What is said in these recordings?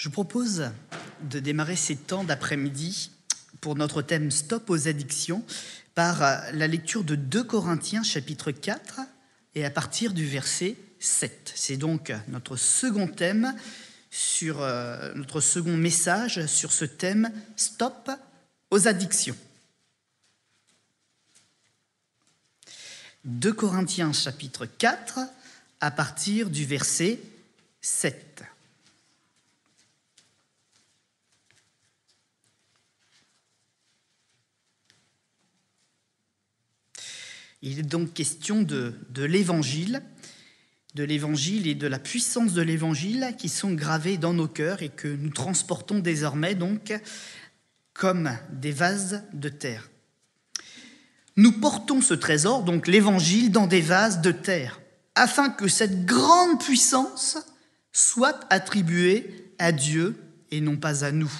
Je vous propose de démarrer ces temps d'après-midi pour notre thème « Stop aux addictions » par la lecture de 2 Corinthiens chapitre 4 et à partir du verset 7. C'est donc notre second thème, notre second message sur ce thème « Stop aux addictions ». 2 Corinthiens chapitre 4 à partir du verset 7. Il est donc question de l'évangile et de la puissance de l'évangile qui sont gravés dans nos cœurs et que nous transportons désormais donc comme des vases de terre. Nous portons ce trésor, donc l'évangile, dans des vases de terre, afin que cette grande puissance soit attribuée à Dieu et non pas à nous.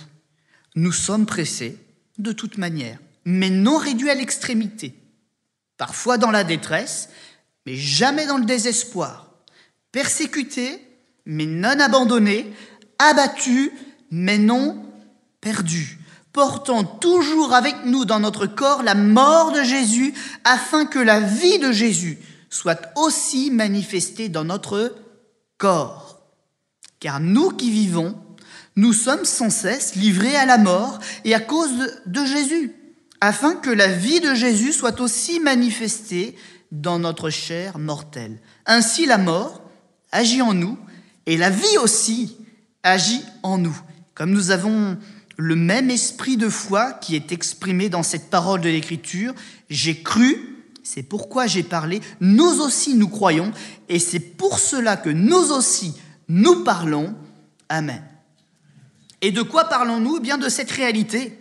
Nous sommes pressés de toute manière, mais non réduits à l'extrémité. Parfois dans la détresse, mais jamais dans le désespoir. Persécutés, mais non abandonnés. Abattus, mais non perdus. Portant toujours avec nous dans notre corps la mort de Jésus, afin que la vie de Jésus soit aussi manifestée dans notre corps. Car nous qui vivons, nous sommes sans cesse livrés à la mort et à cause de Jésus, afin que la vie de Jésus soit aussi manifestée dans notre chair mortelle. Ainsi la mort agit en nous et la vie aussi agit en nous. Comme nous avons le même esprit de foi qui est exprimé dans cette parole de l'Écriture, j'ai cru, c'est pourquoi j'ai parlé, nous aussi nous croyons, et c'est pour cela que nous aussi nous parlons. Amen. Et de quoi parlons-nous ? Eh bien de cette réalité.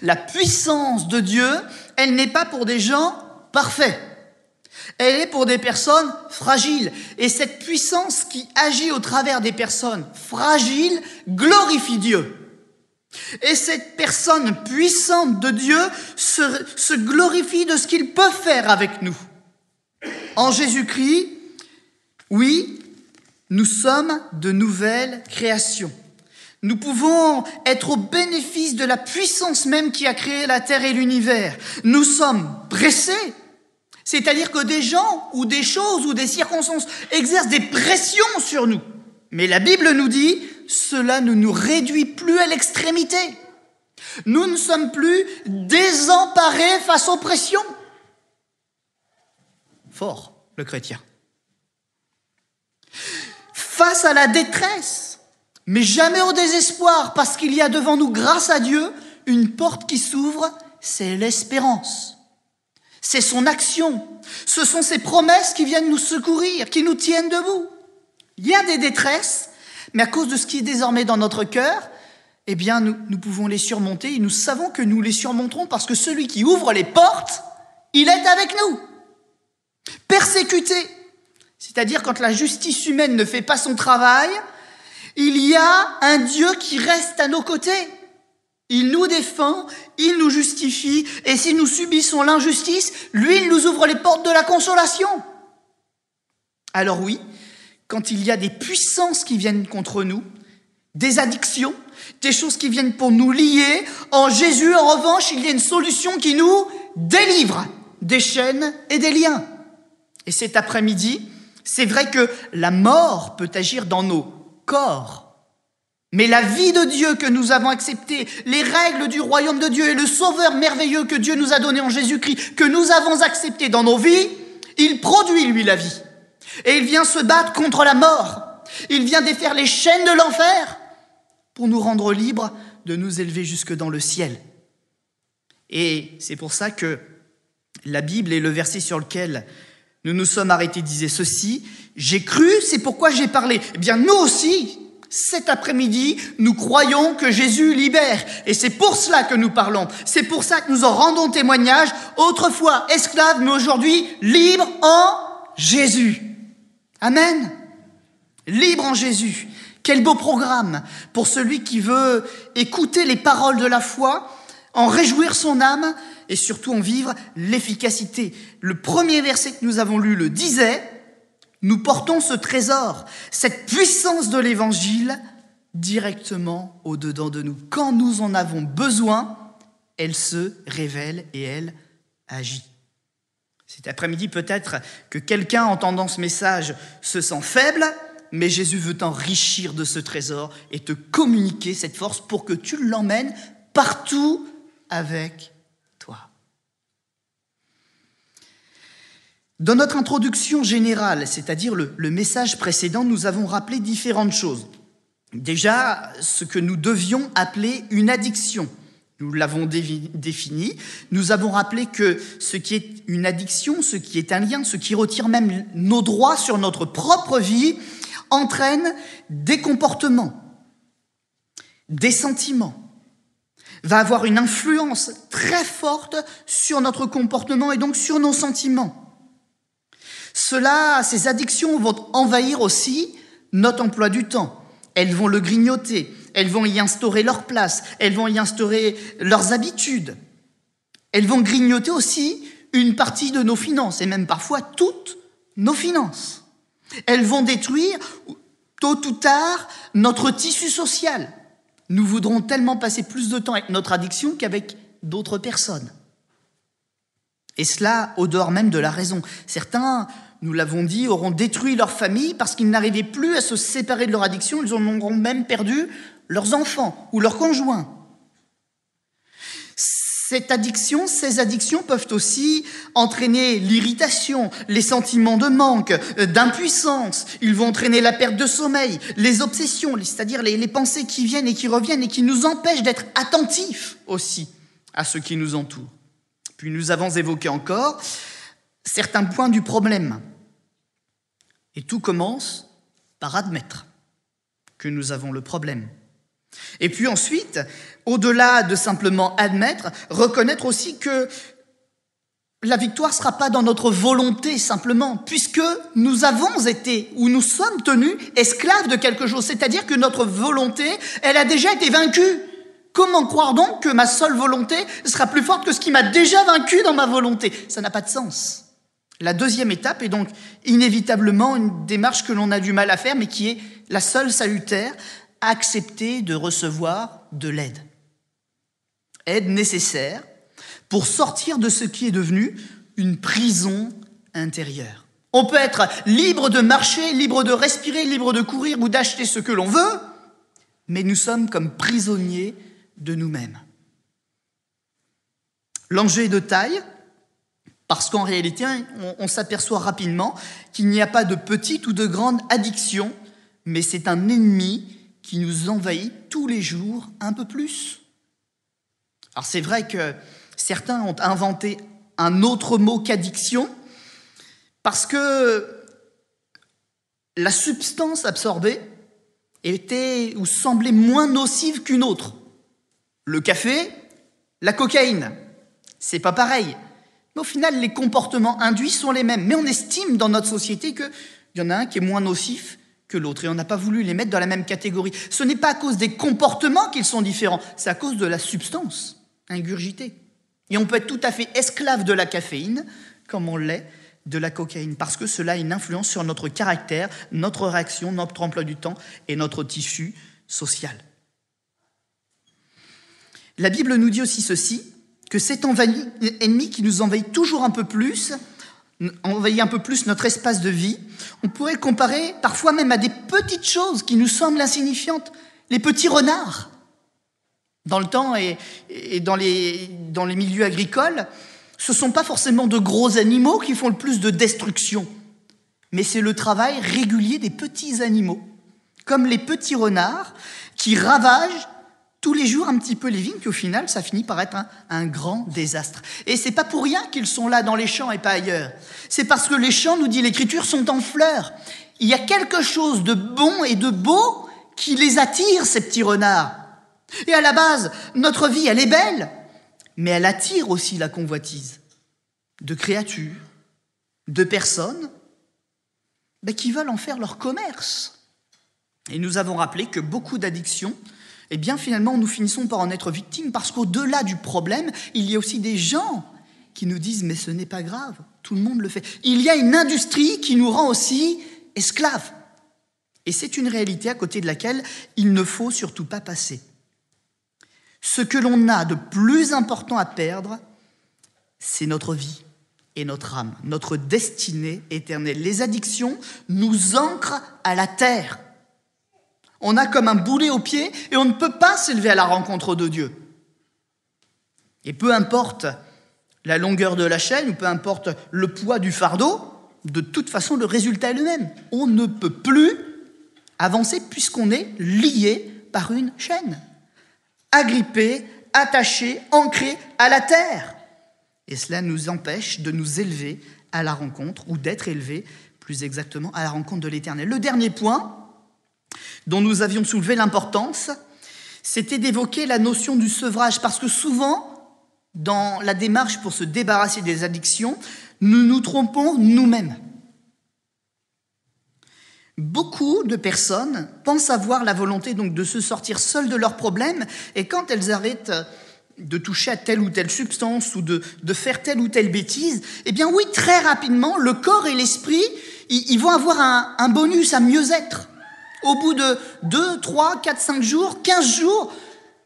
La puissance de Dieu, elle n'est pas pour des gens parfaits. Elle est pour des personnes fragiles. Et cette puissance qui agit au travers des personnes fragiles glorifie Dieu. Et cette personne puissante de Dieu se glorifie de ce qu'il peut faire avec nous. En Jésus-Christ, oui, nous sommes de nouvelles créations. Nous pouvons être au bénéfice de la puissance même qui a créé la terre et l'univers. Nous sommes pressés, c'est-à-dire que des gens ou des choses ou des circonstances exercent des pressions sur nous. Mais la Bible nous dit, cela ne nous réduit plus à l'extrémité. Nous ne sommes plus désemparés face aux pressions. Fort, le chrétien. Face à la détresse, mais jamais au désespoir, parce qu'il y a devant nous, grâce à Dieu, une porte qui s'ouvre, c'est l'espérance. C'est son action. Ce sont ses promesses qui viennent nous secourir, qui nous tiennent debout. Il y a des détresses, mais à cause de ce qui est désormais dans notre cœur, eh bien, nous pouvons les surmonter et nous savons que nous les surmonterons parce que celui qui ouvre les portes, il est avec nous. Persécuté, c'est-à-dire quand la justice humaine ne fait pas son travail, il y a un Dieu qui reste à nos côtés. Il nous défend, il nous justifie, et si nous subissons l'injustice, lui, il nous ouvre les portes de la consolation. Alors oui, quand il y a des puissances qui viennent contre nous, des addictions, des choses qui viennent pour nous lier, en Jésus, en revanche, il y a une solution qui nous délivre des chaînes et des liens. Et cet après-midi, c'est vrai que la mort peut agir dans nos corps. Mais la vie de Dieu que nous avons acceptée, les règles du royaume de Dieu et le sauveur merveilleux que Dieu nous a donné en Jésus-Christ, que nous avons accepté dans nos vies, il produit, lui, la vie. Et il vient se battre contre la mort. Il vient défaire les chaînes de l'enfer pour nous rendre libres de nous élever jusque dans le ciel. Et c'est pour ça que la Bible et le verset sur lequel nous nous sommes arrêtés disait ceci, « J'ai cru, c'est pourquoi j'ai parlé ». Eh bien, nous aussi, cet après-midi, nous croyons que Jésus libère. Et c'est pour cela que nous parlons. C'est pour ça que nous en rendons témoignage. Autrefois esclaves, mais aujourd'hui libres en Jésus. Amen. Libre en Jésus. Quel beau programme pour celui qui veut écouter les paroles de la foi, en réjouir son âme et surtout en vivre l'efficacité. Le premier verset que nous avons lu le disait, nous portons ce trésor, cette puissance de l'évangile directement au-dedans de nous. Quand nous en avons besoin, elle se révèle et elle agit. Cet après-midi, peut-être que quelqu'un entendant ce message se sent faible, mais Jésus veut t'enrichir de ce trésor et te communiquer cette force pour que tu l'emmènes partout avec toi. Dans notre introduction générale, c'est-à-dire le message précédent, nous avons rappelé différentes choses. Déjà, ce que nous devions appeler une addiction. Nous l'avons défini. Nous avons rappelé que ce qui est une addiction, ce qui est un lien, ce qui retire même nos droits sur notre propre vie, entraîne des comportements, des sentiments, va avoir une influence très forte sur notre comportement et donc sur nos sentiments. Ces addictions vont envahir aussi notre emploi du temps. Elles vont le grignoter, elles vont y instaurer leur place, elles vont y instaurer leurs habitudes. Elles vont grignoter aussi une partie de nos finances, et même parfois toutes nos finances. Elles vont détruire, tôt ou tard, notre tissu social. Nous voudrons tellement passer plus de temps avec notre addiction qu'avec d'autres personnes. Et cela au dehors même de la raison. Certains, nous l'avons dit, auront détruit leur famille parce qu'ils n'arrivaient plus à se séparer de leur addiction. Ils en auront même perdu leurs enfants ou leurs conjoints. Ces addictions peuvent aussi entraîner l'irritation, les sentiments de manque, d'impuissance. Ils vont entraîner la perte de sommeil, les obsessions, c'est-à-dire les pensées qui viennent et qui reviennent et qui nous empêchent d'être attentifs aussi à ce qui nous entoure. Puis nous avons évoqué encore certains points du problème. Et tout commence par admettre que nous avons le problème. Et puis ensuite, au-delà de simplement admettre, reconnaître aussi que la victoire ne sera pas dans notre volonté simplement, puisque nous avons été ou nous sommes tenus esclaves de quelque chose. C'est-à-dire que notre volonté, elle a déjà été vaincue. Comment croire donc que ma seule volonté sera plus forte que ce qui m'a déjà vaincu dans ma volonté ? Ça n'a pas de sens. La deuxième étape est donc inévitablement une démarche que l'on a du mal à faire, mais qui est la seule salutaire, accepter de recevoir de l'aide. Aide nécessaire pour sortir de ce qui est devenu une prison intérieure. On peut être libre de marcher, libre de respirer, libre de courir ou d'acheter ce que l'on veut, mais nous sommes comme prisonniers de nous-mêmes. L'enjeu est de taille, parce qu'en réalité, on s'aperçoit rapidement qu'il n'y a pas de petite ou de grande addiction, mais c'est un ennemi qui nous envahit tous les jours un peu plus. Alors c'est vrai que certains ont inventé un autre mot qu'addiction, parce que la substance absorbée était ou semblait moins nocive qu'une autre. Le café, la cocaïne, c'est pas pareil. Mais au final, les comportements induits sont les mêmes. Mais on estime dans notre société qu'il y en a un qui est moins nocif que l'autre. Et on n'a pas voulu les mettre dans la même catégorie. Ce n'est pas à cause des comportements qu'ils sont différents, c'est à cause de la substance ingurgitée. Et on peut être tout à fait esclave de la caféine, comme on l'est de la cocaïne, parce que cela a une influence sur notre caractère, notre réaction, notre emploi du temps et notre tissu social. La Bible nous dit aussi ceci, que cet ennemi qui nous envahit toujours un peu plus, envahit un peu plus notre espace de vie, on pourrait le comparer parfois même à des petites choses qui nous semblent insignifiantes, les petits renards. Dans le temps et dans les milieux agricoles, ce ne sont pas forcément de gros animaux qui font le plus de destruction, mais c'est le travail régulier des petits animaux, comme les petits renards qui ravagent tous les jours un petit peu les vignes, puis au final, ça finit par être un grand désastre. Et c'est pas pour rien qu'ils sont là dans les champs et pas ailleurs. C'est parce que les champs, nous dit l'Écriture, sont en fleurs. Il y a quelque chose de bon et de beau qui les attire, ces petits renards. Et à la base, notre vie, elle est belle, mais elle attire aussi la convoitise de créatures, de personnes qui veulent en faire leur commerce. Et nous avons rappelé que beaucoup d'addictions, eh bien finalement, nous finissons par en être victimes parce qu'au-delà du problème, il y a aussi des gens qui nous disent « mais ce n'est pas grave, tout le monde le fait ». Il y a une industrie qui nous rend aussi esclaves. Et c'est une réalité à côté de laquelle il ne faut surtout pas passer. Ce que l'on a de plus important à perdre, c'est notre vie et notre âme, notre destinée éternelle. Les addictions nous ancrent à la terre. On a comme un boulet au pied et on ne peut pas s'élever à la rencontre de Dieu. Et peu importe la longueur de la chaîne ou peu importe le poids du fardeau, de toute façon, le résultat est le même. On ne peut plus avancer puisqu'on est lié par une chaîne, agrippé, attaché, ancré à la terre. Et cela nous empêche de nous élever à la rencontre, ou d'être élevés, plus exactement, à la rencontre de l'Éternel. Le dernier point dont nous avions soulevé l'importance, c'était d'évoquer la notion du sevrage, parce que souvent, dans la démarche pour se débarrasser des addictions, nous nous trompons nous-mêmes. Beaucoup de personnes pensent avoir la volonté donc de se sortir seules de leurs problèmes, et quand elles arrêtent de toucher à telle ou telle substance ou de faire telle ou telle bêtise, eh bien oui, très rapidement, le corps et l'esprit, ils vont avoir un bonus à mieux être. Au bout de 2, 3, 4, 5 jours, 15 jours,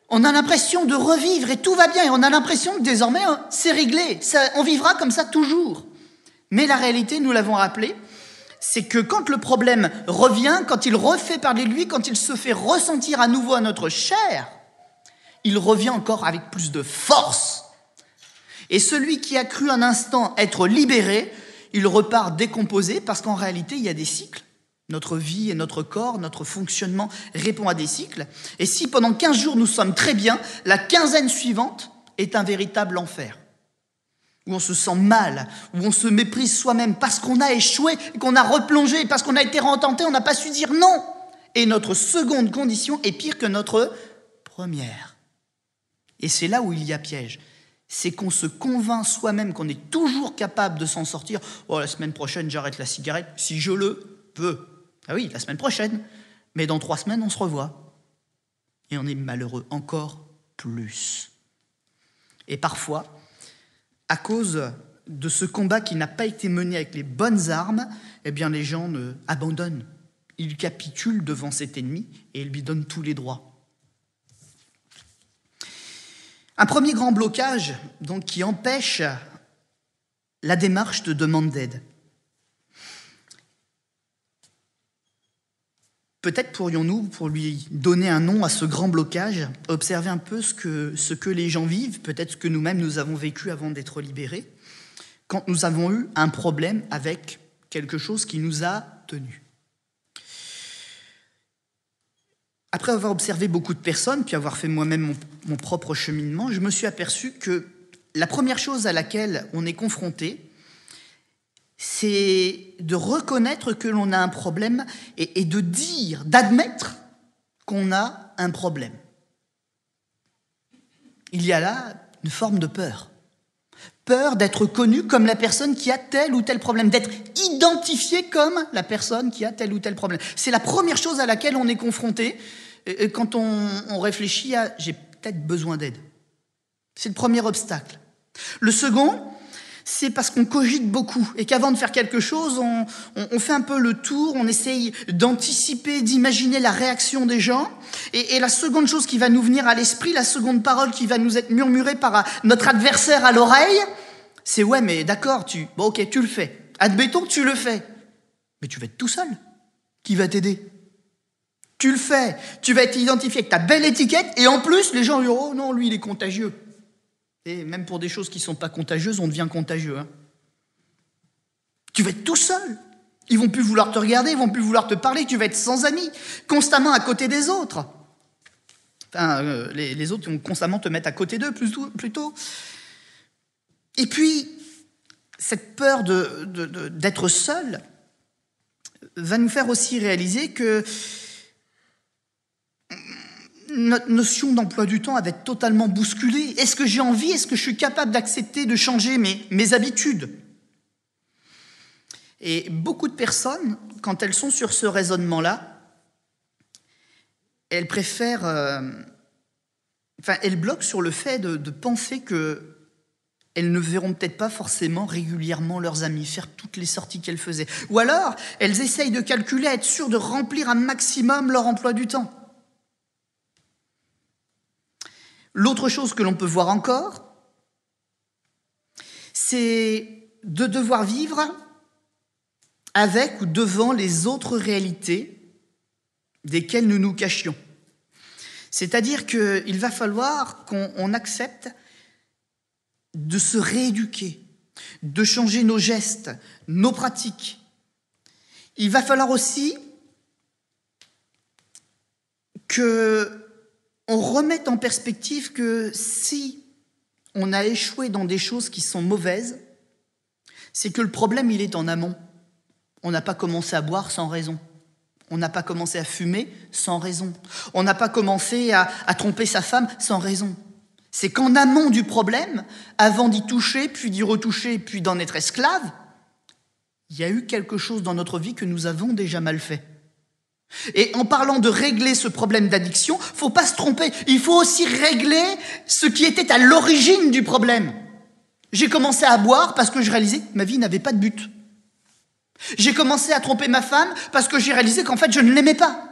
on a l'impression de revivre et tout va bien. Et on a l'impression que désormais, c'est réglé. On vivra comme ça toujours. Mais la réalité, nous l'avons rappelé, c'est que quand le problème revient, quand il refait parler de lui, quand il se fait ressentir à nouveau à notre chair, il revient encore avec plus de force. Et celui qui a cru un instant être libéré, il repart décomposé parce qu'en réalité, il y a des cycles. Notre vie et notre corps, notre fonctionnement répond à des cycles. Et si pendant 15 jours nous sommes très bien, la quinzaine suivante est un véritable enfer. Où on se sent mal, où on se méprise soi-même parce qu'on a échoué, qu'on a replongé, parce qu'on a été retenté, on n'a pas su dire non. Et notre seconde condition est pire que notre première. Et c'est là où il y a piège. C'est qu'on se convainc soi-même qu'on est toujours capable de s'en sortir. Oh, la semaine prochaine, j'arrête la cigarette si je le veux. Ah oui, la semaine prochaine. Mais dans 3 semaines, on se revoit. Et on est malheureux encore plus. Et parfois, à cause de ce combat qui n'a pas été mené avec les bonnes armes, eh bien les gens abandonnent. Ils capitulent devant cet ennemi et ils lui donnent tous les droits. Un premier grand blocage donc, qui empêche la démarche de demande d'aide. Peut-être pourrions-nous, pour lui donner un nom à ce grand blocage, observer un peu ce que les gens vivent, peut-être ce que nous-mêmes nous avons vécu avant d'être libérés, quand nous avons eu un problème avec quelque chose qui nous a tenus. Après avoir observé beaucoup de personnes, puis avoir fait moi-même mon propre cheminement, je me suis aperçu que la première chose à laquelle on est confronté, c'est de reconnaître que l'on a un problème et de dire, d'admettre qu'on a un problème. Il y a là une forme de peur. Peur d'être connu comme la personne qui a tel ou tel problème, d'être identifié comme la personne qui a tel ou tel problème. C'est la première chose à laquelle on est confronté quand on réfléchit à « j'ai peut-être besoin d'aide ». C'est le premier obstacle. Le second, c'est parce qu'on cogite beaucoup et qu'avant de faire quelque chose, on fait un peu le tour, on essaye d'anticiper, d'imaginer la réaction des gens. Et la seconde chose qui va nous venir à l'esprit, la seconde parole qui va nous être murmurée par notre adversaire à l'oreille, c'est « ouais, mais d'accord, bon, ok, tu le fais. Admettons que tu le fais. Mais tu vas être tout seul. Qui va t'aider ? Tu le fais. Tu vas être identifié avec ta belle étiquette et en plus, les gens diront « oh non, lui, il est contagieux ». Et même pour des choses qui ne sont pas contagieuses, on devient contagieux. Hein. Tu vas être tout seul. Ils ne vont plus vouloir te regarder, ils ne vont plus vouloir te parler, tu vas être sans amis, constamment à côté des autres. Enfin, les autres vont constamment te mettre à côté d'eux, plutôt. Et puis, cette peur d'être seul va nous faire aussi réaliser que notre notion d'emploi du temps va être totalement bousculée. Est-ce que j'ai envie, est-ce que je suis capable d'accepter de changer mes habitudes ? Et beaucoup de personnes, quand elles sont sur ce raisonnement-là, elles préfèrent... elles bloquent sur le fait de penser que elles ne verront peut-être pas forcément régulièrement leurs amis faire toutes les sorties qu'elles faisaient. Ou alors, elles essayent de calculer, à être sûres de remplir un maximum leur emploi du temps. L'autre chose que l'on peut voir encore, c'est de devoir vivre avec ou devant les autres réalités desquelles nous nous cachions. C'est-à-dire qu'il va falloir qu'on accepte de se rééduquer, de changer nos gestes, nos pratiques. Il va falloir aussi qu'on remette en perspective que si on a échoué dans des choses qui sont mauvaises, c'est que le problème, il est en amont. On n'a pas commencé à boire sans raison. On n'a pas commencé à fumer sans raison. On n'a pas commencé à tromper sa femme sans raison. C'est qu'en amont du problème, avant d'y toucher, puis d'y retoucher, puis d'en être esclave, il y a eu quelque chose dans notre vie que nous avons déjà mal fait. Et en parlant de régler ce problème d'addiction, il ne faut pas se tromper. Il faut aussi régler ce qui était à l'origine du problème. J'ai commencé à boire parce que je réalisais que ma vie n'avait pas de but. J'ai commencé à tromper ma femme parce que j'ai réalisé qu'en fait je ne l'aimais pas.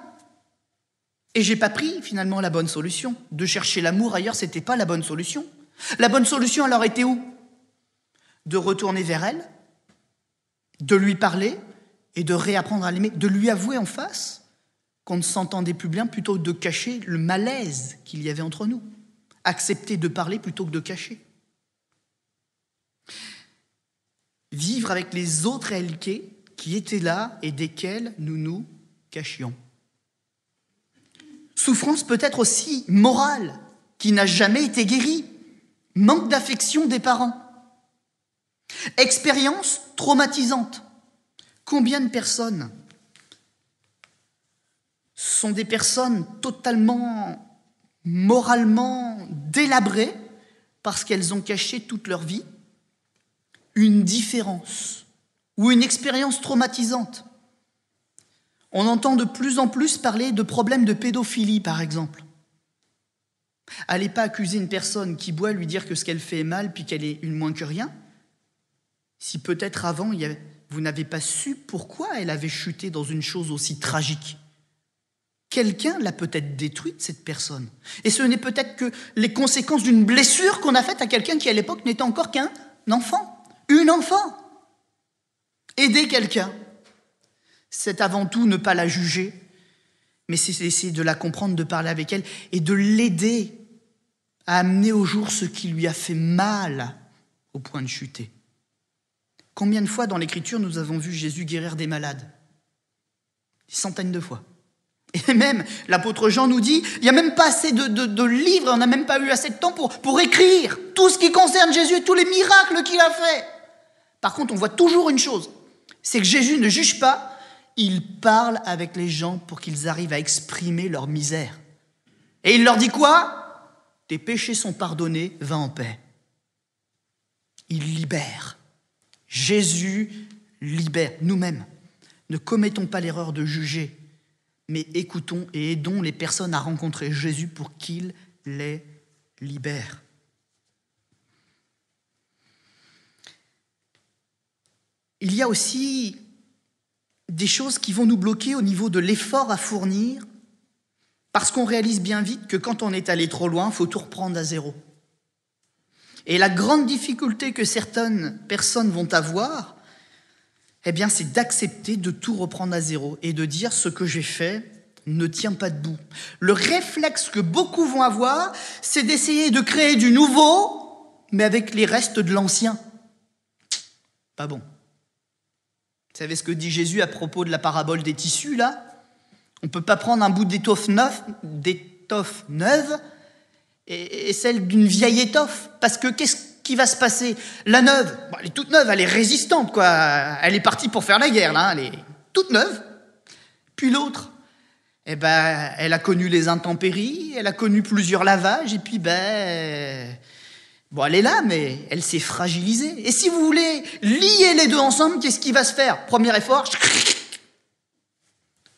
Et j'ai pas pris finalement la bonne solution. De chercher l'amour ailleurs, c'était pas la bonne solution. La bonne solution alors était où? De retourner vers elle, de lui parler et de réapprendre à l'aimer, de lui avouer en face qu'on ne s'entendait plus bien plutôt que de cacher le malaise qu'il y avait entre nous. Accepter de parler plutôt que de cacher. Vivre avec les autres réalités qui étaient là et desquelles nous nous cachions. Souffrance peut-être aussi morale, qui n'a jamais été guérie. Manque d'affection des parents. Expérience traumatisante. Combien de personnes sont des personnes totalement, moralement délabrées parce qu'elles ont caché toute leur vie une différence ou une expérience traumatisante. On entend de plus en plus parler de problèmes de pédophilie, par exemple. Allez pas accuser une personne qui boit, lui dire que ce qu'elle fait est mal, puis qu'elle est une moins que rien, si peut-être avant, vous n'avez pas su pourquoi elle avait chuté dans une chose aussi tragique. Quelqu'un l'a peut-être détruite, cette personne. Et ce n'est peut-être que les conséquences d'une blessure qu'on a faite à quelqu'un qui, à l'époque, n'était encore qu'un enfant. Une enfant. Aider quelqu'un, c'est avant tout ne pas la juger, mais c'est essayer de la comprendre, de parler avec elle et de l'aider à amener au jour ce qui lui a fait mal au point de chuter. Combien de fois dans l'Écriture nous avons vu Jésus guérir des malades? Des centaines de fois. Et même, l'apôtre Jean nous dit, il n'y a même pas assez de livres, on n'a même pas eu assez de temps pour écrire tout ce qui concerne Jésus, tous les miracles qu'il a fait. Par contre, on voit toujours une chose, c'est que Jésus ne juge pas, il parle avec les gens pour qu'ils arrivent à exprimer leur misère. Et il leur dit quoi? Tes péchés sont pardonnés, va en paix. Il libère. Jésus libère nous-mêmes. Ne commettons pas l'erreur de juger, mais écoutons et aidons les personnes à rencontrer Jésus pour qu'il les libère. Il y a aussi des choses qui vont nous bloquer au niveau de l'effort à fournir, parce qu'on réalise bien vite que quand on est allé trop loin, il faut tout reprendre à zéro. Et la grande difficulté que certaines personnes vont avoir, eh bien, c'est d'accepter de tout reprendre à zéro et de dire ce que j'ai fait ne tient pas debout. Le réflexe que beaucoup vont avoir, c'est d'essayer de créer du nouveau, mais avec les restes de l'ancien. Pas bon. Vous savez ce que dit Jésus à propos de la parabole des tissus, là? On ne peut pas prendre un bout d'étoffe neuve et celle d'une vieille étoffe. Parce que qu'est-ce qui va se passer? La neuve, bon, elle est toute neuve, elle est résistante, quoi. Elle est partie pour faire la guerre, là. Elle est toute neuve. Puis l'autre, eh ben, elle a connu les intempéries, elle a connu plusieurs lavages, et puis, bon, elle est là, mais elle s'est fragilisée. Et si vous voulez lier les deux ensemble, qu'est-ce qui va se faire? Premier effort,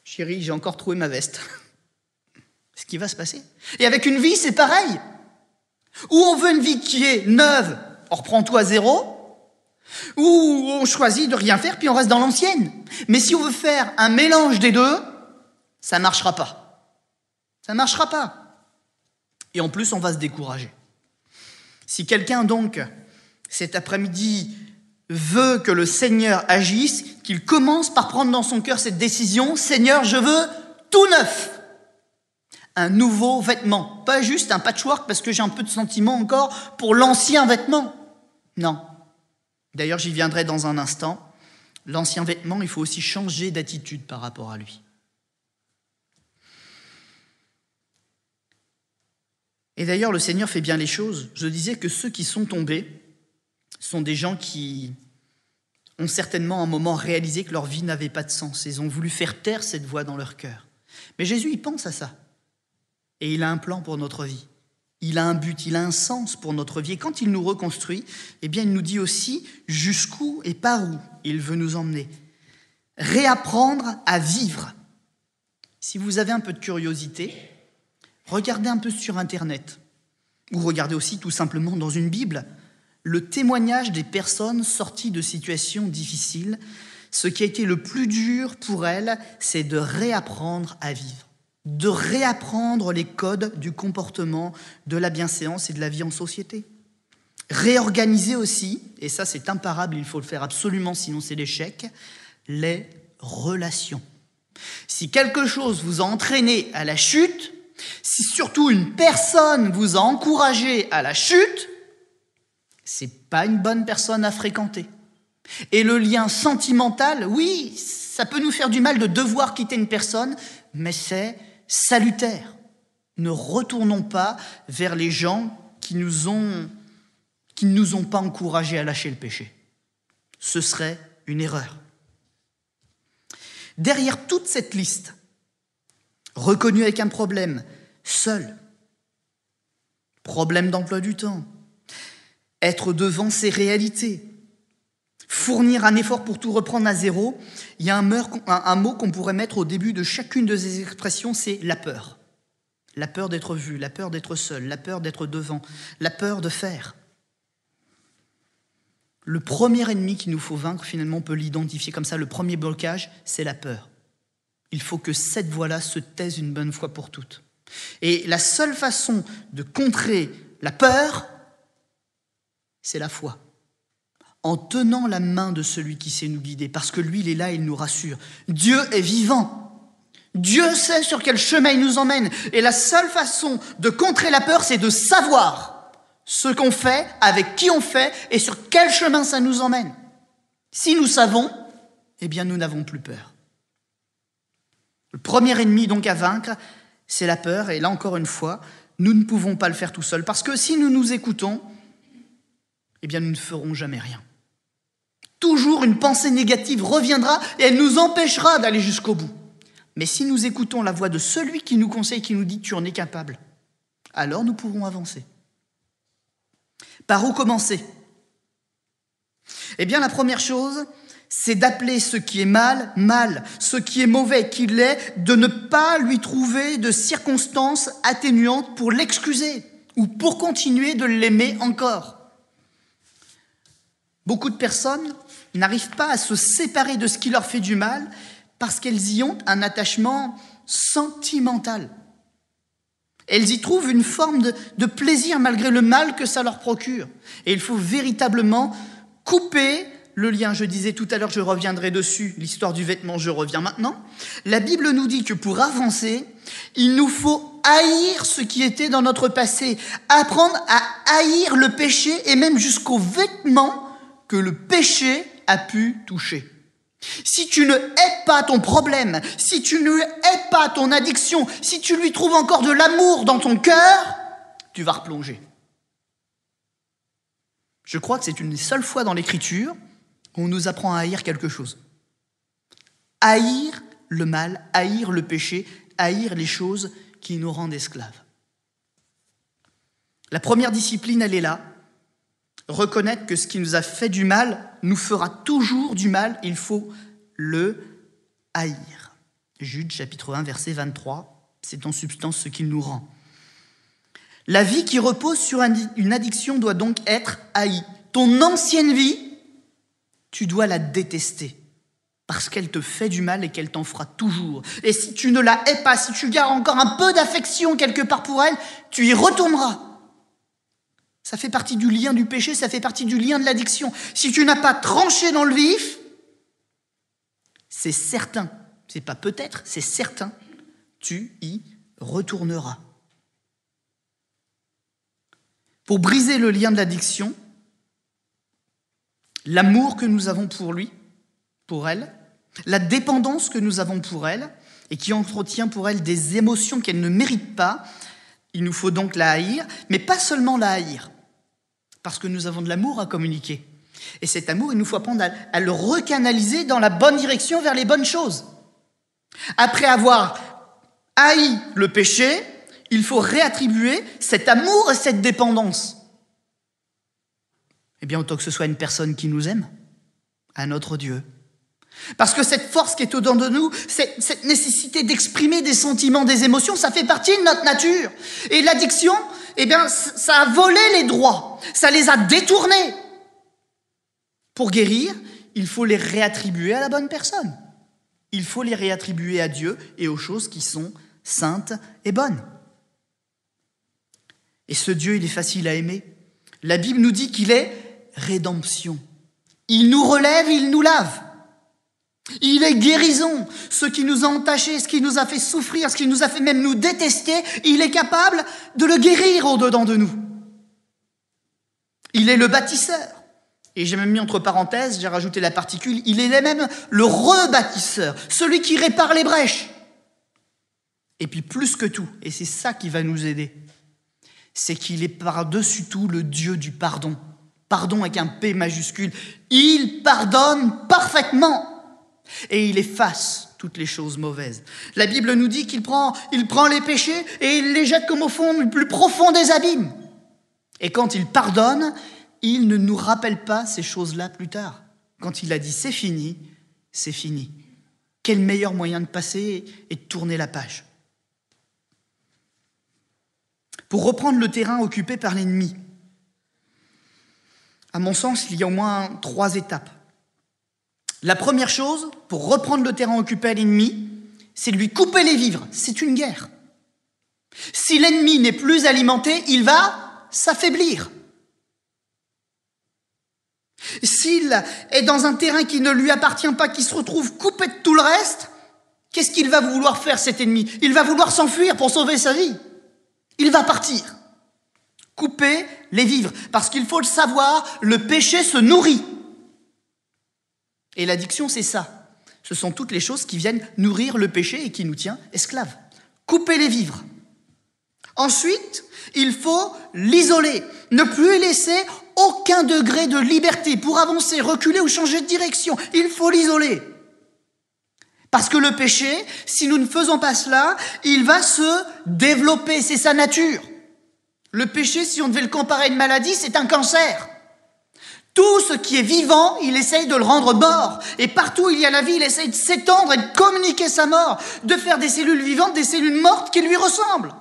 chérie, j'ai encore trouvé ma veste. Ce qui va se passer. Et avec une vie, c'est pareil. Ou on veut une vie qui est neuve, On reprend tout à zéro, ou on choisit de rien faire, puis on reste dans l'ancienne. Mais si on veut faire un mélange des deux, ça ne marchera pas. Ça ne marchera pas. Et en plus, on va se décourager. Si quelqu'un, donc, cet après-midi, veut que le Seigneur agisse, qu'il commence par prendre dans son cœur cette décision, « Seigneur, je veux tout neuf !» Un nouveau vêtement, pas juste un patchwork parce que j'ai un peu de sentiment encore pour l'ancien vêtement. Non. D'ailleurs, j'y viendrai dans un instant. L'ancien vêtement, il faut aussi changer d'attitude par rapport à lui. Et d'ailleurs, le Seigneur fait bien les choses. Je disais que ceux qui sont tombés sont des gens qui ont certainement à un moment réalisé que leur vie n'avait pas de sens. Ils ont voulu faire taire cette voix dans leur cœur. Mais Jésus, il pense à ça. Et il a un plan pour notre vie. Il a un but, il a un sens pour notre vie. Et quand il nous reconstruit, eh bien, il nous dit aussi jusqu'où et par où il veut nous emmener. Réapprendre à vivre. Si vous avez un peu de curiosité, regardez un peu sur Internet. Ou regardez aussi tout simplement dans une Bible le témoignage des personnes sorties de situations difficiles. Ce qui a été le plus dur pour elles, c'est de réapprendre à vivre. De réapprendre les codes du comportement, de la bienséance et de la vie en société. Réorganiser aussi, et ça c'est imparable, il faut le faire absolument, sinon c'est l'échec, les relations. Si quelque chose vous a entraîné à la chute, si surtout une personne vous a encouragé à la chute, c'est pas une bonne personne à fréquenter. Et le lien sentimental, oui, ça peut nous faire du mal de devoir quitter une personne, mais c'est salutaire. Ne retournons pas vers les gens qui ne nous ont pas encouragés à lâcher le péché. Ce serait une erreur. Derrière toute cette liste, reconnu avec un problème, seul, problème d'emploi du temps, être devant ses réalités, fournir un effort pour tout reprendre à zéro, il y a un mot qu'on pourrait mettre au début de chacune de ces expressions, c'est la peur. La peur d'être vu, la peur d'être seul, la peur d'être devant, la peur de faire. Le premier ennemi qu'il nous faut vaincre, finalement, on peut l'identifier comme ça, le premier blocage, c'est la peur. Il faut que cette voix-là se taise une bonne fois pour toutes. Et la seule façon de contrer la peur, c'est la foi. En tenant la main de celui qui sait nous guider, parce que lui, il est là et il nous rassure. Dieu est vivant. Dieu sait sur quel chemin il nous emmène. Et la seule façon de contrer la peur, c'est de savoir ce qu'on fait, avec qui on fait et sur quel chemin ça nous emmène. Si nous savons, eh bien nous n'avons plus peur. Le premier ennemi donc à vaincre, c'est la peur. Et là encore une fois, nous ne pouvons pas le faire tout seuls. Parce que si nous nous écoutons, eh bien nous ne ferons jamais rien. Toujours une pensée négative reviendra et elle nous empêchera d'aller jusqu'au bout. Mais si nous écoutons la voix de celui qui nous conseille, qui nous dit « tu en es capable », alors nous pourrons avancer. Par où commencer ? Eh bien la première chose, c'est d'appeler ce qui est mal, mal, ce qui est mauvais, qu'il est, de ne pas lui trouver de circonstances atténuantes pour l'excuser ou pour continuer de l'aimer encore. Beaucoup de personnes n'arrivent pas à se séparer de ce qui leur fait du mal parce qu'elles y ont un attachement sentimental. Elles y trouvent une forme de plaisir malgré le mal que ça leur procure. Et il faut véritablement couper le lien. Je disais tout à l'heure, je reviendrai dessus, l'histoire du vêtement, je reviens maintenant. La Bible nous dit que pour avancer, il nous faut haïr ce qui était dans notre passé, apprendre à haïr le péché et même jusqu'aux vêtements que le péché a pu toucher. Si tu ne hais pas ton problème, si tu ne hais pas ton addiction, si tu lui trouves encore de l'amour dans ton cœur, tu vas replonger. Je crois que c'est une des seules fois dans l'Écriture où on nous apprend à haïr quelque chose. Haïr le mal, haïr le péché, haïr les choses qui nous rendent esclaves. La première discipline, elle est là. Reconnaître que ce qui nous a fait du mal nous fera toujours du mal, il faut le haïr. Jude, chapitre 1, verset 23, c'est en substance ce qu'il nous rend. La vie qui repose sur une addiction doit donc être haïe. ton ancienne vie, tu dois la détester. Parce qu'elle te fait du mal et qu'elle t'en fera toujours. Et si tu ne la hais pas, si tu gardes encore un peu d'affection quelque part pour elle, tu y retourneras. Ça fait partie du lien du péché, ça fait partie du lien de l'addiction. Si tu n'as pas tranché dans le vif, c'est certain, c'est pas peut-être, c'est certain, tu y retourneras. Pour briser le lien de l'addiction, l'amour que nous avons pour lui, pour elle, la dépendance que nous avons pour elle et qui entretient pour elle des émotions qu'elle ne mérite pas, il nous faut donc la haïr, mais pas seulement la haïr, parce que nous avons de l'amour à communiquer. Et cet amour, il nous faut apprendre à le recanaliser dans la bonne direction, vers les bonnes choses. Après avoir haï le péché, il faut réattribuer cet amour et cette dépendance. Eh bien, autant que ce soit une personne qui nous aime, à notre Dieu. Parce que cette force qui est au-dedans de nous, cette nécessité d'exprimer des sentiments, des émotions, ça fait partie de notre nature. Et l'addiction, eh bien, ça a volé les droits, ça les a détournés. Pour guérir, il faut les réattribuer à la bonne personne. Il faut les réattribuer à Dieu et aux choses qui sont saintes et bonnes. Et ce Dieu, il est facile à aimer. La Bible nous dit qu'il est rédemption. Il nous relève, il nous lave. Il est guérison. Ce qui nous a entachés, ce qui nous a fait souffrir, ce qui nous a fait même nous détester, il est capable de le guérir au-dedans de nous. Il est le bâtisseur. Et j'ai même mis entre parenthèses, j'ai rajouté la particule, il est même le rebâtisseur, celui qui répare les brèches. Et puis plus que tout, et c'est ça qui va nous aider, c'est qu'il est par-dessus tout le Dieu du pardon. Pardon avec un P majuscule. Il pardonne parfaitement. Et il efface toutes les choses mauvaises. La Bible nous dit qu'il prend les péchés et il les jette comme au fond le plus profond des abîmes. Et quand il pardonne, il ne nous rappelle pas ces choses-là plus tard. Quand il a dit c'est fini, c'est fini. Quel meilleur moyen de passer et de tourner la page. Pour reprendre le terrain occupé par l'ennemi, à mon sens, il y a au moins 3 étapes. La première chose, pour reprendre le terrain occupé à l'ennemi, c'est de lui couper les vivres. C'est une guerre. Si l'ennemi n'est plus alimenté, il va s'affaiblir. S'il est dans un terrain qui ne lui appartient pas, qui se retrouve coupé de tout le reste, qu'est-ce qu'il va vouloir faire, cet ennemi? Il va vouloir s'enfuir pour sauver sa vie. Il va partir. Couper les vivres. Parce qu'il faut le savoir, le péché se nourrit. Et l'addiction, c'est ça. Ce sont toutes les choses qui viennent nourrir le péché et qui nous tient esclaves. Couper les vivres. Ensuite, il faut l'isoler. Ne plus laisser aucun degré de liberté pour avancer, reculer ou changer de direction. Il faut l'isoler. Parce que le péché, si nous ne faisons pas cela, il va se développer. C'est sa nature. Le péché, si on devait le comparer à une maladie, c'est un cancer. Tout ce qui est vivant, il essaye de le rendre mort. Et partout où il y a la vie, il essaye de s'étendre et de communiquer sa mort, de faire des cellules vivantes, des cellules mortes qui lui ressemblent.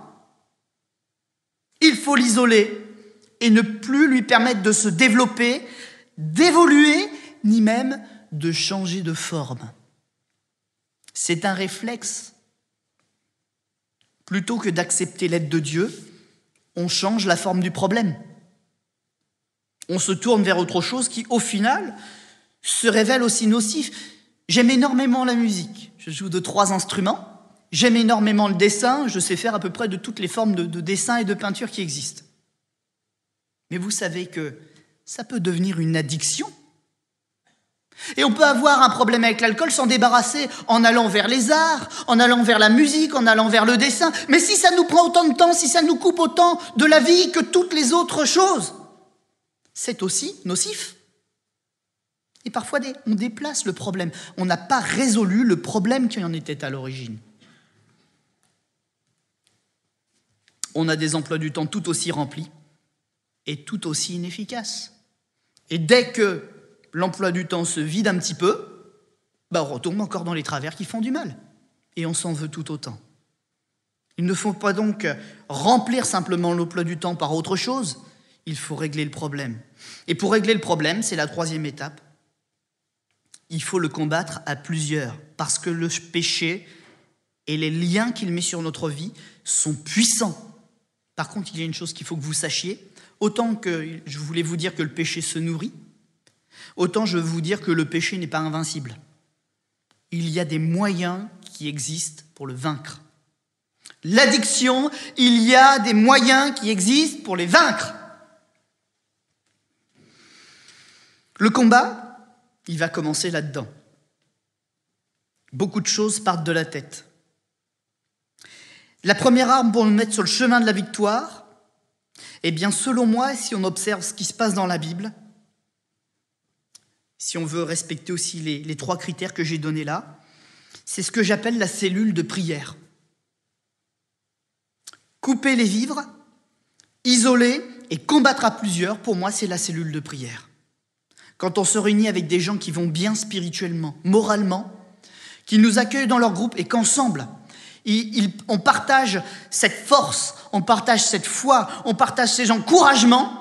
Il faut l'isoler et ne plus lui permettre de se développer, d'évoluer, ni même de changer de forme. C'est un réflexe. Plutôt que d'accepter l'aide de Dieu, on change la forme du problème. On se tourne vers autre chose qui, au final, se révèle aussi nocif. J'aime énormément la musique. Je joue de 3 instruments. J'aime énormément le dessin. Je sais faire à peu près de toutes les formes de dessin et de peinture qui existent. Mais vous savez que ça peut devenir une addiction. Et on peut avoir un problème avec l'alcool, s'en débarrasser en allant vers les arts, en allant vers la musique, en allant vers le dessin. Mais si ça nous prend autant de temps, si ça nous coupe autant de la vie que toutes les autres choses, c'est aussi nocif. Et parfois, on déplace le problème. On n'a pas résolu le problème qui en était à l'origine. On a des emplois du temps tout aussi remplis et tout aussi inefficaces. Et dès que l'emploi du temps se vide un petit peu, on retombe encore dans les travers qui font du mal. Et on s'en veut tout autant. Il ne faut pas donc remplir simplement l'emploi du temps par autre chose. il faut régler le problème. Et pour régler le problème, c'est la troisième étape, il faut le combattre à plusieurs, parce que le péché et les liens qu'il met sur notre vie sont puissants. Par contre, il y a une chose qu'il faut que vous sachiez, autant que je voulais vous dire que le péché se nourrit, autant je veux vous dire que le péché n'est pas invincible. Il y a des moyens qui existent pour le vaincre. L'addiction, il y a des moyens qui existent pour les vaincre. Le combat, il va commencer là-dedans. Beaucoup de choses partent de la tête. La première arme pour nous mettre sur le chemin de la victoire, eh bien, selon moi, si on observe ce qui se passe dans la Bible, si on veut respecter aussi les 3 critères que j'ai donnés là, c'est ce que j'appelle la cellule de prière. Couper les vivres, isoler et combattre à plusieurs, pour moi, c'est la cellule de prière. Quand on se réunit avec des gens qui vont bien spirituellement, moralement, qui nous accueillent dans leur groupe et qu'ensemble, on partage cette force, on partage cette foi, on partage ces encouragements,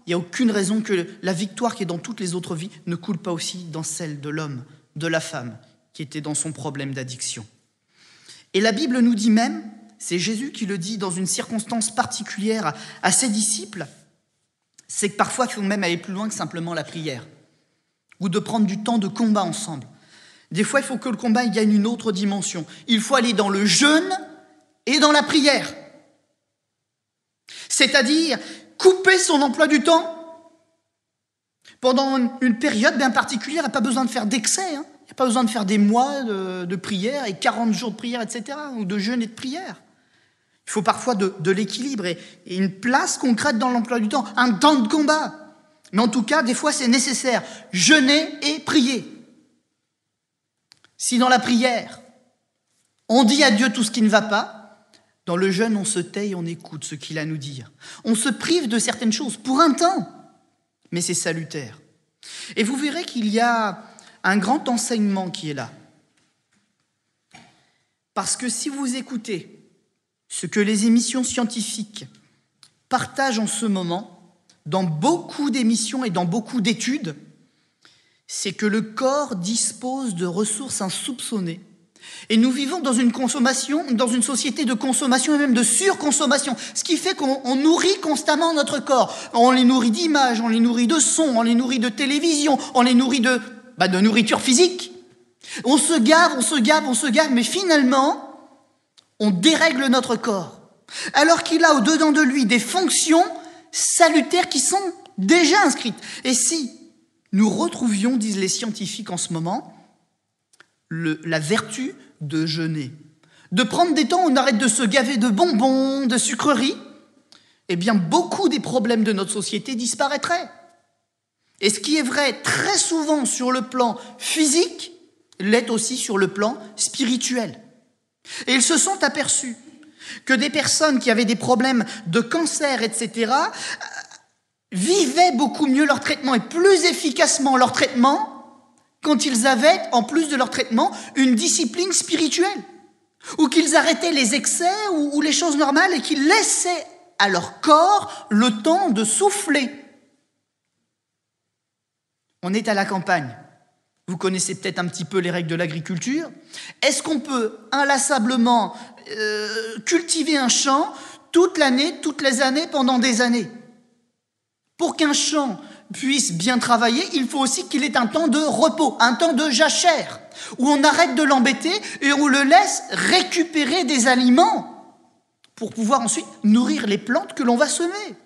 il n'y a aucune raison que la victoire qui est dans toutes les autres vies ne coule pas aussi dans celle de l'homme, de la femme, qui était dans son problème d'addiction. Et la Bible nous dit même, c'est Jésus qui le dit dans une circonstance particulière à ses disciples, c'est que parfois il faut même aller plus loin que simplement la prière, ou de prendre du temps de combat ensemble. Des fois, il faut que le combat il gagne une autre dimension. Il faut aller dans le jeûne et dans la prière. C'est-à-dire couper son emploi du temps pendant une période bien particulière. Il n'y a pas besoin de faire d'excès. Il n'y a pas besoin de faire des mois de prière et 40 jours de prière, etc., ou de jeûne et de prière. Il faut parfois de l'équilibre et une place concrète dans l'emploi du temps, un temps de combat. Mais en tout cas, des fois, c'est nécessaire. Jeûner et prier. Si dans la prière, on dit à Dieu tout ce qui ne va pas, dans le jeûne, on se tait et on écoute ce qu'il a à nous dire. On se prive de certaines choses pour un temps, mais c'est salutaire. Et vous verrez qu'il y a un grand enseignement qui est là. Parce que si vous écoutez ce que les émissions scientifiques partagent en ce moment, dans beaucoup d'émissions et dans beaucoup d'études, c'est que le corps dispose de ressources insoupçonnées. Et nous vivons dans une consommation, dans une société de consommation et même de surconsommation, ce qui fait qu'on nourrit constamment notre corps. On les nourrit d'images, on les nourrit de sons, on les nourrit de télévision, on les nourrit de nourriture physique. On se gave, mais finalement, on dérègle notre corps. Alors qu'il a au-dedans de lui des fonctions salutaires qui sont déjà inscrites. Et si nous retrouvions, disent les scientifiques en ce moment, la vertu de jeûner, de prendre des temps où on arrête de se gaver de bonbons, de sucreries, eh bien beaucoup des problèmes de notre société disparaîtraient. Et ce qui est vrai très souvent sur le plan physique, l'est aussi sur le plan spirituel. Et ils se sont aperçus que des personnes qui avaient des problèmes de cancer, etc., vivaient beaucoup mieux leur traitement et plus efficacement leur traitement quand ils avaient, en plus de leur traitement, une discipline spirituelle, ou qu'ils arrêtaient les excès ou les choses normales et qu'ils laissaient à leur corps le temps de souffler. On est à la campagne. Vous connaissez peut-être un petit peu les règles de l'agriculture. Est-ce qu'on peut inlassablement cultiver un champ toute l'année, toutes les années, pendant des années? Pour qu'un champ puisse bien travailler, il faut aussi qu'il ait un temps de repos, un temps de jachère, où on arrête de l'embêter et on le laisse récupérer des aliments pour pouvoir ensuite nourrir les plantes que l'on va semer.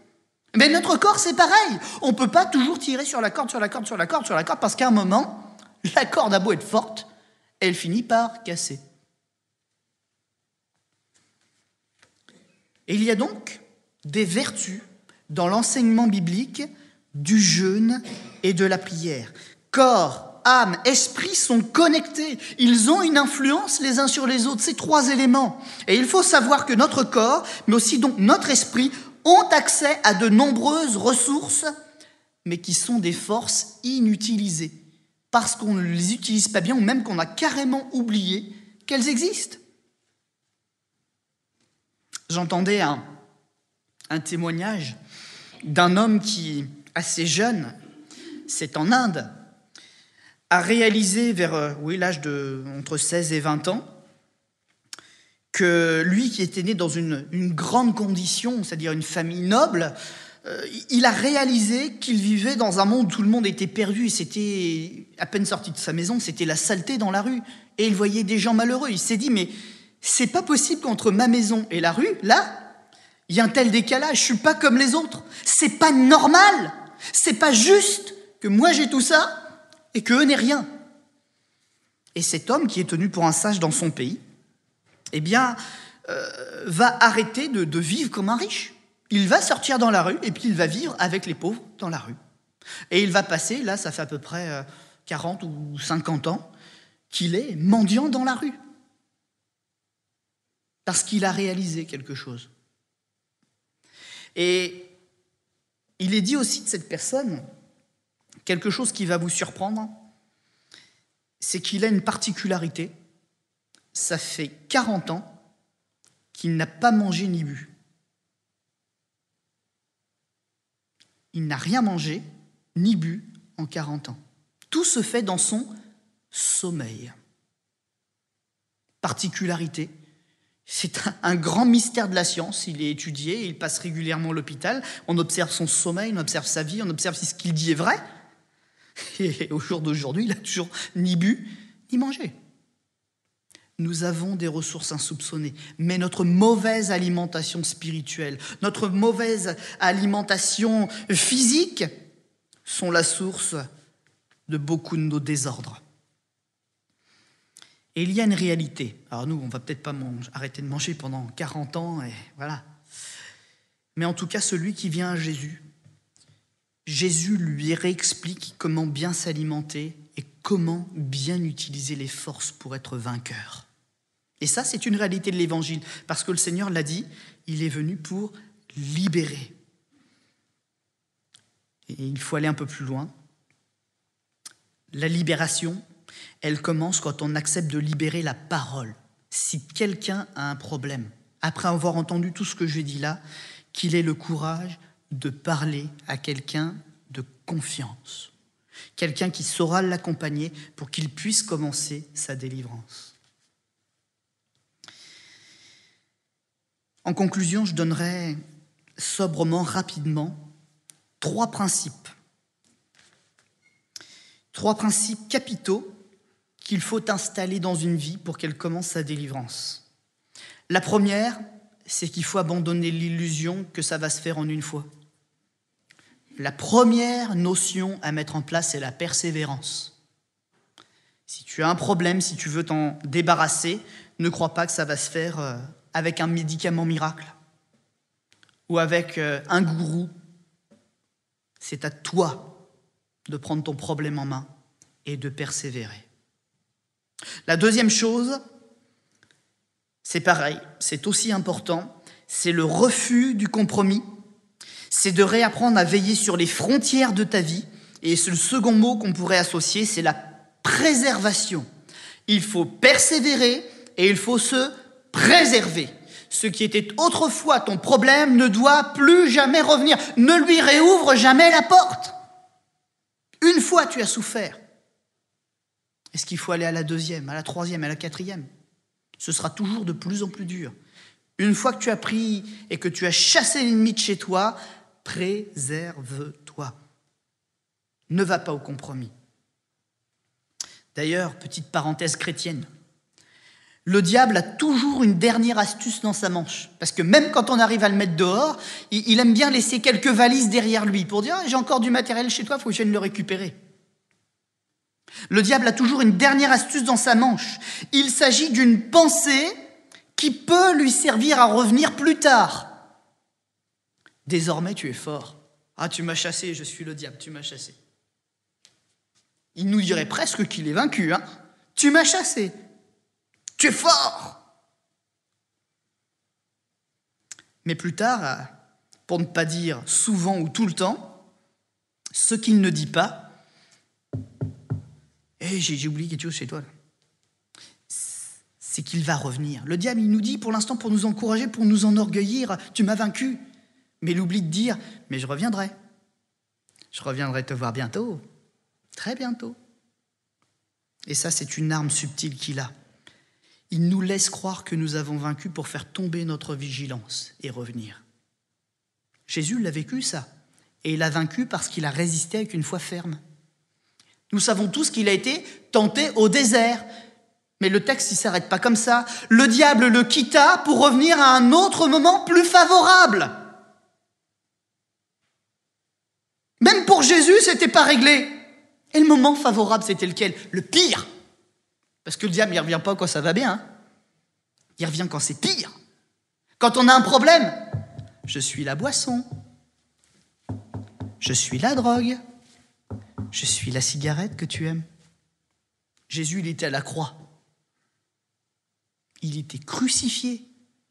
Mais notre corps, c'est pareil. On ne peut pas toujours tirer sur la corde, parce qu'à un moment, la corde a beau être forte, elle finit par casser. Et il y a donc des vertus dans l'enseignement biblique du jeûne et de la prière. Corps, âme, esprit sont connectés. Ils ont une influence les uns sur les autres, ces 3 éléments. Et il faut savoir que notre corps, mais aussi donc notre esprit, ont accès à de nombreuses ressources, mais qui sont des forces inutilisées, parce qu'on ne les utilise pas bien, ou même qu'on a carrément oublié qu'elles existent. J'entendais un témoignage d'un homme qui, assez jeune, c'est en Inde, a réalisé vers l'âge de entre 16 et 20 ans que lui qui était né dans une grande condition, c'est-à-dire une famille noble, il a réalisé qu'il vivait dans un monde où tout le monde était perdu, et c'était, à peine sorti de sa maison, c'était la saleté dans la rue, et il voyait des gens malheureux. Il s'est dit, mais c'est pas possible qu'entre ma maison et la rue, là, il y a un tel décalage, je suis pas comme les autres, c'est pas normal, c'est pas juste que moi j'ai tout ça et qu'eux n'aient rien. Et cet homme qui est tenu pour un sage dans son pays, eh bien, va arrêter de vivre comme un riche. Il va sortir dans la rue et puis il va vivre avec les pauvres dans la rue. Et il va passer, là, ça fait à peu près 40 ou 50 ans, qu'il est mendiant dans la rue. Parce qu'il a réalisé quelque chose. Et il est dit aussi de cette personne, quelque chose qui va vous surprendre, c'est qu'il a une particularité. Ça fait 40 ans qu'il n'a pas mangé ni bu. Il n'a rien mangé ni bu en 40 ans. Tout se fait dans son sommeil. Particularité, c'est un grand mystère de la science. Il est étudié, il passe régulièrement à l'hôpital. On observe son sommeil, on observe sa vie, on observe si ce qu'il dit est vrai. Et au jour d'aujourd'hui, il n'a toujours ni bu ni mangé. Nous avons des ressources insoupçonnées, mais notre mauvaise alimentation spirituelle, notre mauvaise alimentation physique sont la source de beaucoup de nos désordres. Et il y a une réalité. Alors nous, on ne va peut-être pas arrêter de manger pendant 40 ans, et voilà. Mais en tout cas, celui qui vient à Jésus, Jésus lui réexplique comment bien s'alimenter et comment bien utiliser les forces pour être vainqueur. Et ça, c'est une réalité de l'Évangile, parce que le Seigneur l'a dit, il est venu pour libérer. Et il faut aller un peu plus loin. La libération, elle commence quand on accepte de libérer la parole. Si quelqu'un a un problème, après avoir entendu tout ce que j'ai dit là, qu'il ait le courage de parler à quelqu'un de confiance, quelqu'un qui saura l'accompagner pour qu'il puisse commencer sa délivrance. En conclusion, je donnerai sobrement, rapidement, 3 principes. 3 principes capitaux qu'il faut installer dans une vie pour qu'elle commence sa délivrance. La première, c'est qu'il faut abandonner l'illusion que ça va se faire en une fois. La première notion à mettre en place, c'est la persévérance. Si tu as un problème, si tu veux t'en débarrasser, ne crois pas que ça va se faire avec un médicament miracle ou avec un gourou. C'est à toi de prendre ton problème en main et de persévérer. La deuxième chose, c'est pareil, c'est aussi important, c'est le refus du compromis, c'est de réapprendre à veiller sur les frontières de ta vie. Et le second mot qu'on pourrait associer, c'est la préservation. Il faut persévérer et il faut se préserver. Ce qui était autrefois ton problème ne doit plus jamais revenir. Ne lui réouvre jamais la porte. Une fois tu as souffert. Est-ce qu'il faut aller à la deuxième, à la troisième, à la quatrième ? Ce sera toujours de plus en plus dur. Une fois que tu as pris et que tu as chassé l'ennemi de chez toi, préserve-toi. Ne va pas au compromis. D'ailleurs, petite parenthèse chrétienne, le diable a toujours une dernière astuce dans sa manche. Parce que même quand on arrive à le mettre dehors, il aime bien laisser quelques valises derrière lui pour dire « j'ai encore du matériel chez toi, il faut que je vienne le récupérer ». Le diable a toujours une dernière astuce dans sa manche. Il s'agit d'une pensée qui peut lui servir à revenir plus tard. Désormais, tu es fort. Ah, tu m'as chassé, je suis le diable, tu m'as chassé. Il nous dirait presque qu'il est vaincu. Hein ? Tu m'as chassé. Tu es fort. Mais plus tard, pour ne pas dire souvent ou tout le temps, ce qu'il ne dit pas, j'ai oublié quelque chose chez toi, là. C'est qu'il va revenir. Le diable, il nous dit pour l'instant pour nous encourager, pour nous enorgueillir, tu m'as vaincu. Mais il oublie de dire, mais je reviendrai. Je reviendrai te voir bientôt, très bientôt. Et ça, c'est une arme subtile qu'il a. Il nous laisse croire que nous avons vaincu pour faire tomber notre vigilance et revenir. Jésus l'a vécu, ça. Et il a vaincu parce qu'il a résisté avec une foi ferme. Nous savons tous qu'il a été tenté au désert. Mais le texte ne s'arrête pas comme ça. Le diable le quitta pour revenir à un autre moment plus favorable. Même pour Jésus, ce n'était pas réglé. Et le moment favorable, c'était lequel? Le pire. Parce que le diable, il ne revient pas quand ça va bien. Hein. Il revient quand c'est pire. Quand on a un problème. Je suis la boisson. Je suis la drogue. Je suis la cigarette que tu aimes. Jésus, il était à la croix. Il était crucifié.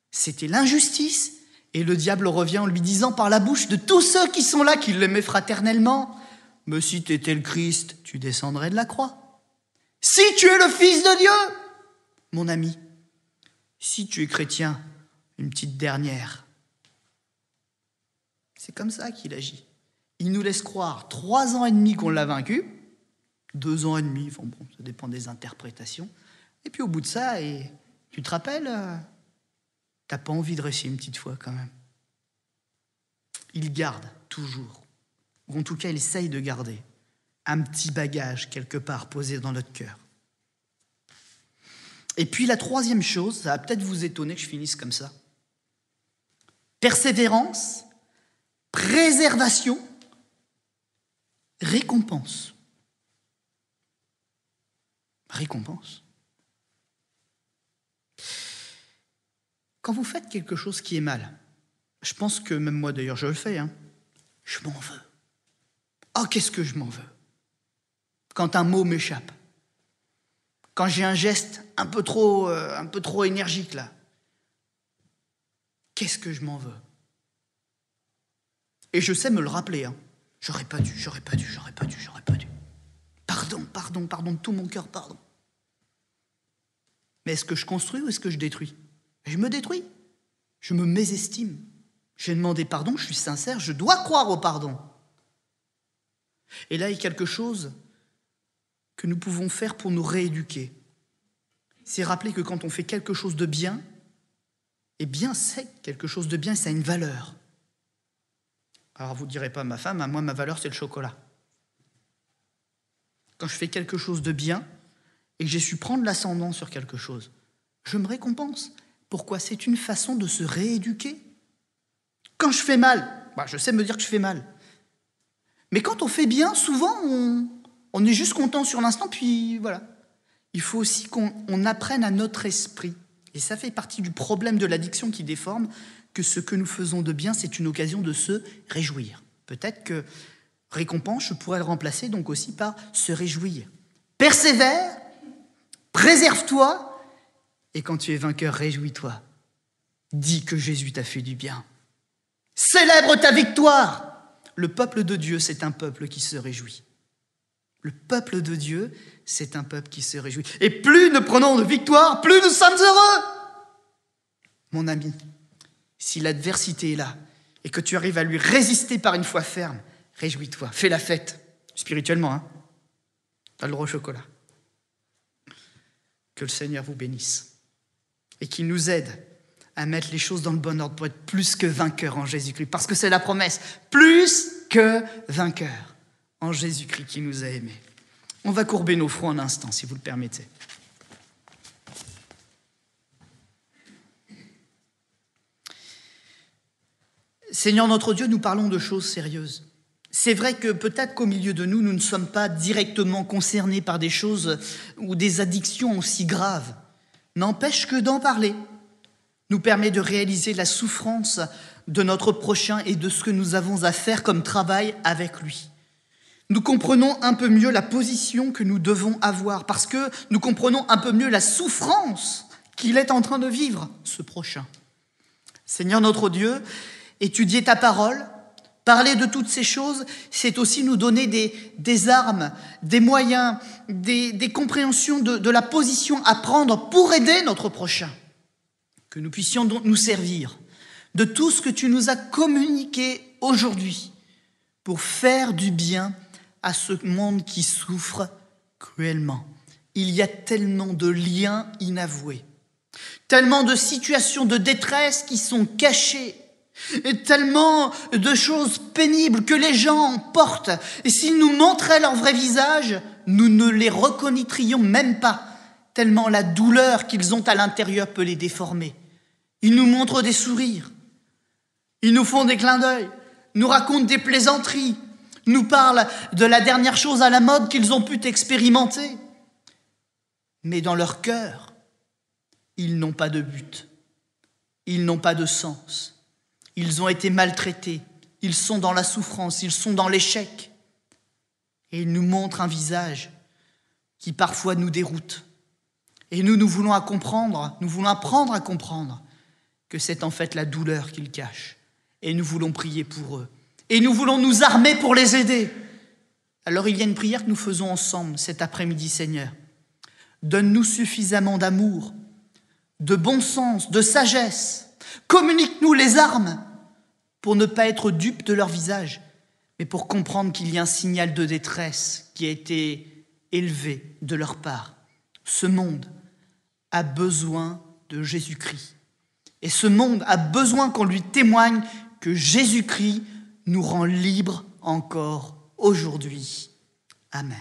C'était l'injustice. Et le diable revient en lui disant par la bouche de tous ceux qui sont là, qu'il l'aimaient fraternellement, « Mais si tu étais le Christ, tu descendrais de la croix. Si tu es le Fils de Dieu, mon ami, si tu es chrétien, une petite dernière. » C'est comme ça qu'il agit. Il nous laisse croire 3 ans et demi qu'on l'a vaincu, 2 ans et demi, enfin bon, ça dépend des interprétations. Et puis au bout de ça, et tu te rappelles, t'as pas envie de rester une petite fois quand même. Il garde toujours, ou en tout cas il essaye de garder, un petit bagage quelque part posé dans notre cœur. Et puis la 3e chose, ça va peut-être vous étonner que je finisse comme ça. Persévérance, préservation, récompense. Récompense. Quand vous faites quelque chose qui est mal, je pense que même moi d'ailleurs je le fais, je m'en veux. Oh, qu'est-ce que je m'en veux? Quand un mot m'échappe, quand j'ai un geste un peu trop énergique là, qu'est-ce que je m'en veux? Et je sais me le rappeler, J'aurais pas dû. Pardon, de tout mon cœur, pardon. Mais est-ce que je construis ou est-ce que je détruis? Je me détruis. Je me mésestime. J'ai demandé pardon, je suis sincère, je dois croire au pardon. Et là, il y a quelque chose que nous pouvons faire pour nous rééduquer. C'est rappeler que quand on fait quelque chose de bien, eh bien, c'est quelque chose de bien, ça a une valeur. Alors, vous ne direz pas à ma femme, moi, ma valeur, c'est le chocolat. Quand je fais quelque chose de bien et que j'ai su prendre l'ascendant sur quelque chose, je me récompense. Pourquoi? C'est une façon de se rééduquer. Quand je fais mal, je sais me dire que je fais mal. Mais quand on fait bien, souvent, on est juste content sur l'instant, puis voilà. Il faut aussi qu'on apprenne à notre esprit. Et ça fait partie du problème de l'addiction qui déforme, que ce que nous faisons de bien, c'est une occasion de se réjouir. Peut-être que récompense, je pourrais le remplacer donc aussi par se réjouir. Persévère, préserve-toi, et quand tu es vainqueur, réjouis-toi. Dis que Jésus t'a fait du bien. Célèbre ta victoire. Le peuple de Dieu, c'est un peuple qui se réjouit. Le peuple de Dieu, c'est un peuple qui se réjouit. Et plus nous prenons de victoire, plus nous sommes heureux. Mon ami, si l'adversité est là et que tu arrives à lui résister par une foi ferme, réjouis-toi, fais la fête, spirituellement, T'as le droit au chocolat. Que le Seigneur vous bénisse et qu'il nous aide à mettre les choses dans le bon ordre pour être plus que vainqueurs en Jésus-Christ. Parce que c'est la promesse, plus que vainqueurs en Jésus-Christ qui nous a aimés. On va courber nos fronts un instant, si vous le permettez. Seigneur notre Dieu, nous parlons de choses sérieuses. C'est vrai que peut-être qu'au milieu de nous, nous ne sommes pas directement concernés par des choses ou des addictions aussi graves. N'empêche que d'en parler nous permet de réaliser la souffrance de notre prochain et de ce que nous avons à faire comme travail avec lui. Nous comprenons un peu mieux la position que nous devons avoir parce que nous comprenons un peu mieux la souffrance qu'il est en train de vivre, ce prochain. Seigneur notre Dieu, étudier ta parole, parler de toutes ces choses, c'est aussi nous donner des armes, des moyens, des compréhensions de la position à prendre pour aider notre prochain. Que nous puissions donc nous servir de tout ce que tu nous as communiqué aujourd'hui pour faire du bien à ce monde qui souffre cruellement. Il y a tellement de liens inavoués, tellement de situations de détresse qui sont cachées, et tellement de choses pénibles que les gens portent. Et s'ils nous montraient leur vrai visage, nous ne les reconnaîtrions même pas, tellement la douleur qu'ils ont à l'intérieur peut les déformer. Ils nous montrent des sourires, ils nous font des clins d'œil, nous racontent des plaisanteries, nous parlent de la dernière chose à la mode qu'ils ont pu expérimenter. Mais dans leur cœur, ils n'ont pas de but, ils n'ont pas de sens. Ils ont été maltraités, ils sont dans la souffrance, ils sont dans l'échec. Et ils nous montrent un visage qui parfois nous déroute. Et nous voulons apprendre à comprendre que c'est en fait la douleur qu'ils cachent. Et nous voulons prier pour eux. Et nous voulons nous armer pour les aider. Alors il y a une prière que nous faisons ensemble cet après-midi, Seigneur. Donne-nous suffisamment d'amour, de bon sens, de sagesse. Communique-nous les armes pour ne pas être dupes de leur visage, mais pour comprendre qu'il y a un signal de détresse qui a été élevé de leur part. Ce monde a besoin de Jésus-Christ. Et ce monde a besoin qu'on lui témoigne que Jésus-Christ nous rend libres encore aujourd'hui. Amen.